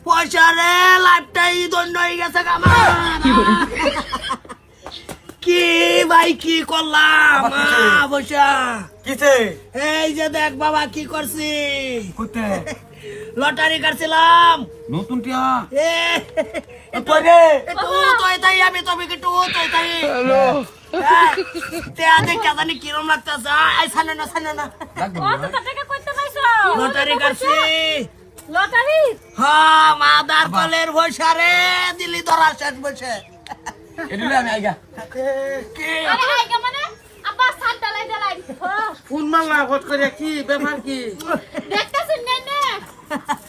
পয়সা রে লাইফটাই দন্য হয়ে গেছে কি ভাই কি করলাম পয়সা কিছে এই যে দেখ বাবা কি করছি কইতে লটারি কাটছিলাম নতুন টিয়া এ কইরে একটু তুই তাই আমি তবে একটু তুই তাই তে আদে কেদানি কিরম লাগতেছে আই ছানো না কত টাকা কইতে পাইছো লটারি কাটছি লটারি হ্যাঁ মাদার কলের পয়সা রে দিলি ধরা শেষ বসে এদিলে আমি আইগা কি আরে আইগা মানে আব্বা সাত ডালাই ফোন মারলা হট করে কি ব্যাপার কি দেখতাছেন নে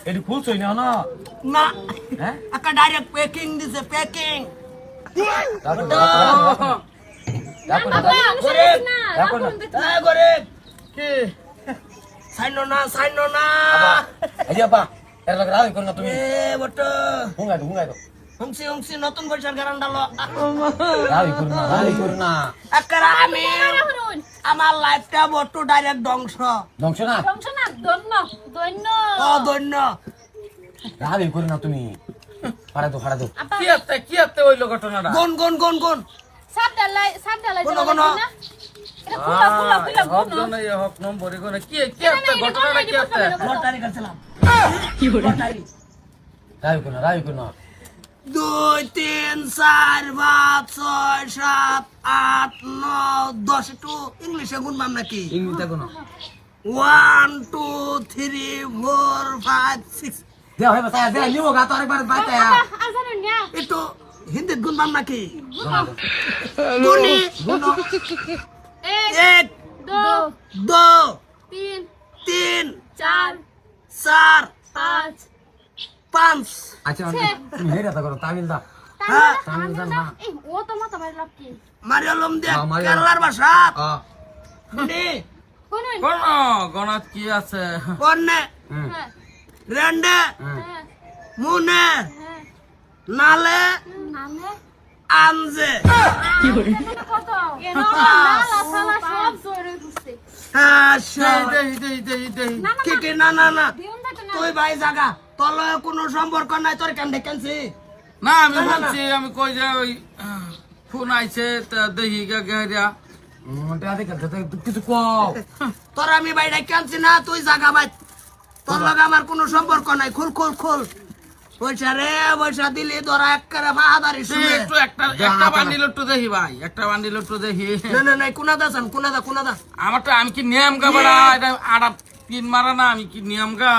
এডি খুলছই না না না হ্যাঁ একটা ডাইরেক্ট প্যাকিং দিছে প্যাকিং করে কি সাইনো না আইয়া এর লগে রাই কোন তুমি এ বটো হুঙ্গাই তো হুংসি নতুন বছর গারান ডালো রাই কর না একরা আমি শুনুন আমার লাইফটা বটু ডাইরেক্ট ধ্বংস ধ্বংস না দন্য ও দন্য রাই কর না তুমি ফাড়া দো আব্বা কি আতে হইলো ঘটনাটা গুন সাত ডালাই কোন না এটা খুলা কোন হক নম্বরে কোন কি আতে ঘটনাটা কি আতে লটারি কাটছিলাম লটারি রাই কর না 2 3 4 5 6 7 8 9 10 একটু ইংলিশে গুনবাম নাকি ইংলিশ দেখো না 1 2 3 4 5 6 দেও হে বাতা দে নিও গা তো আরেকবার বাইতা আজানুন না একটু হিন্দি গুনবাম নাকি গুনি গুনো 1 1 2 2 3 3 4 4 5 5 আচ্ছা তুমি হেরা তা করো তামিল দা হ্যাঁ তামিল দা না এই ও তো মাথা বাইরে লাভ কি মারিয়ালম দে হ্যাঁ, মারিয়ালম। কেরালার ভাষা আ গুনি শুনুন কোন গণাত কি আছে কোনে হুম হ্যাঁ রেন্ডে হ্যাঁ মুনে হ্যাঁ নালে নামে আনজে কত নালা সালা সব জোরে ঘুরছে হ্যাঁ দেই না কি না দিউন থাকে না তুই ভাই জাগা তোর লগে কোনো সম্পর্ক নাই তোর কেন ডেকেনছি না আমি না, না, বলছি আমি কই যে ওই ফোন আইছে তা দেখি গেরিয়া মনটা দেখে কিছু কও তোর আমি ভাই ডেকেনছি না তুই জাগা ভাই তোর লগে আমার কোনো সম্পর্ক নাই খুল পয়সা রে পয়সা দিলি তোরা একেবারে বাহাদারি শুনে একটু একটা বান্ডিল একটু দেখি ভাই একটা বান্ডিল একটু দেখি না কোনা দাসান কোনা দা আমারটা আমি কি নিয়ম গা বড়া এটা আড়া পিন মারা না আমি কি নিয়ম গা